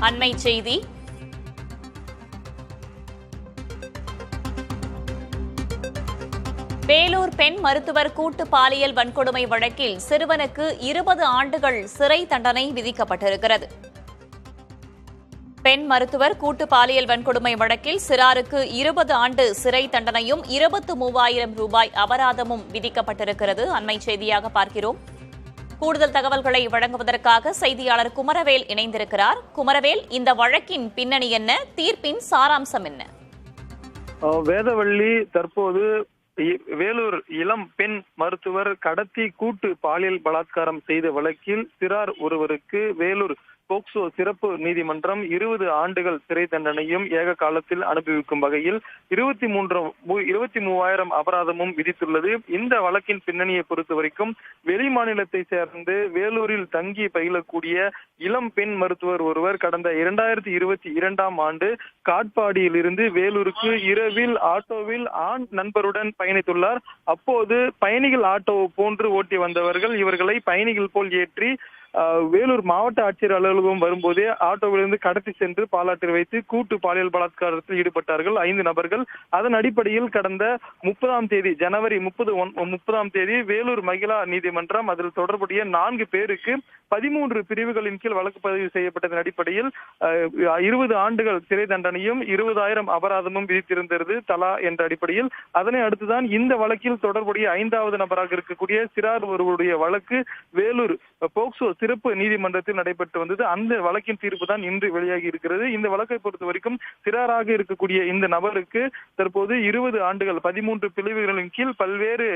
அண்மை செய்தி. வேலூர் பெண் மருத்துவர் கூட்டு பாலியல் வன்கொடுமை வழக்கில் சிறுவனுக்கு 20 ஆண்டுகள் சிறை தண்டனை விதிக்கப்பட்டிருக்கிறது. பெண் மருத்துவர் கூட்டு பாலியல் வன்கொடுமை வழக்கில் சிறாருக்கு 20 ஆண்டு சிறை தண்டனையும் 23,000 ரூபாய் அபராதமும் விதிக்கப்பட்டிருக்கிறது. அண்மை செய்தியாக பார்க்கிறோம். கூடுதல் தகவல்களை வழங்குவதற்காக செய்தியாளர் குமரவேல் இணைந்திருக்கிறார். குமரவேல், இந்த வழக்கின் பின்னணி என்ன? தீர்ப்பின் சாராம்சம் என்ன? வேதவள்ளி, தற்போது வேலூர் இளம் பெண் மருத்துவர் கடத்தி கூட்டு பாலியல் பலாத்காரம் செய்த வழக்கில் சிறார் ஒருவருக்கு வேலூர் போக்சோ சிறப்பு நீதிமன்றம் 20 ஆண்டுகள் சிறை தண்டனையும் ஏக காலத்தில் அனுபவிக்கும் வகையில் 23,000 அபராதமும் விதித்துள்ளது. இந்த வழக்கின் பின்னணியை பொறுத்தவரைக்கும் வெளி மாநிலத்தை சேர்ந்து வேலூரில் தங்கி பயிலக்கூடிய இளம் பெண் மருத்துவர் ஒருவர் கடந்த 2022ஆம் ஆண்டு காட்பாடியில் இருந்து வேலூருக்கு இரவில் ஆட்டோவில் ஆண் நண்பருடன் பயணித்துள்ளார். அப்போது பயணிகள் ஆட்டோ போன்று ஓட்டி வந்தவர்கள் இவர்களை பயணிகள் போல் ஏற்றி வேலூர் மாவட்ட ஆட்சியர் அலுவலகம் வரும்போதே ஆட்டோவிலிருந்து கடத்தி சென்று பாலாற்றில் வைத்து கூட்டு பாலியல் பலாத்காரத்தில் ஈடுபட்டார்கள் 5 நபர்கள். அதன் அடிப்படையில் கடந்த 30ஆம் தேதி ஜனவரி 30ஆம் தேதி வேலூர் மகிழா நீதிமன்றம் அதில் தொடர்புடைய 4 பேருக்கு 13 பிரிவுகளின் கீழ் வழக்கு பதிவு செய்யப்பட்டதன் அடிப்படையில் 20 ஆண்டுகள் சிறை தண்டனையும் 20,000 அபராதமும் விதித்திருந்தது தலா என்ற அடிப்படையில். அதனை அடுத்துதான் இந்த வழக்கில் தொடர்புடைய 5வது நபராக இருக்கக்கூடிய சிறார் ஒருவருடைய வழக்கு வேலூர் போக்சோ சிறப்பு நீதிமன்றத்தில் நடைபெற்று வந்தது. அந்த வழக்கின் தீர்ப்பு தான் இன்று வெளியாகி இருக்கிறது. இந்த வழக்கை பொறுத்த வரைக்கும் சிறாராக இருக்கக்கூடிய இந்த நபருக்கு தற்போது 20 ஆண்டுகள் 13 பிரிவுகளின் கீழ் பல்வேறு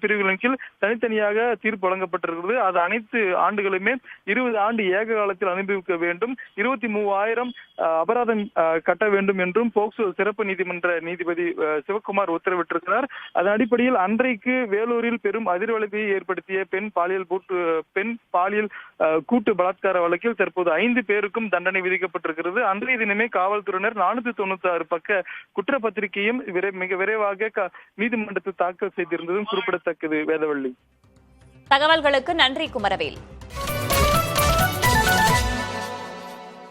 பிரிவுகளின் கீழ் தனித்தனியாக தீர்ப்பு வழங்கப்பட்டிருக்கிறது. அது அனைத்து ஆண்டுகளுமே 20 ஆண்டு ஏக காலத்தில் அனுபவிக்க வேண்டும், 23,000 அபராதம் கட்ட வேண்டும் என்றும் போக்சோ சிறப்பு நீதிமன்ற நீதிபதி சிவக்குமார் உத்தரவிட்டிருக்கிறார். அதன் அடிப்படையில் அன்றைக்கு வேலூரில் பெரும் அதிர்வலையை ஏற்படுத்திய பெண் பாலியல் கூட்டு பலாத்கார வழக்கில் தற்போது 5 பேருக்கும் தண்டனை விதிக்கப்பட்டிருக்கிறது. அன்றைய தினமே காவல்துறையினர் 496 பக்க குற்றப்பத்திரிகையும் மிக விரைவாக நீதிமன்றத்தில் தாக்கல் செய்திருந்ததும் குறிப்பிடத்தக்கது. வேதவள்ளி, தகவல்களுக்கு நன்றி குமரவேல்.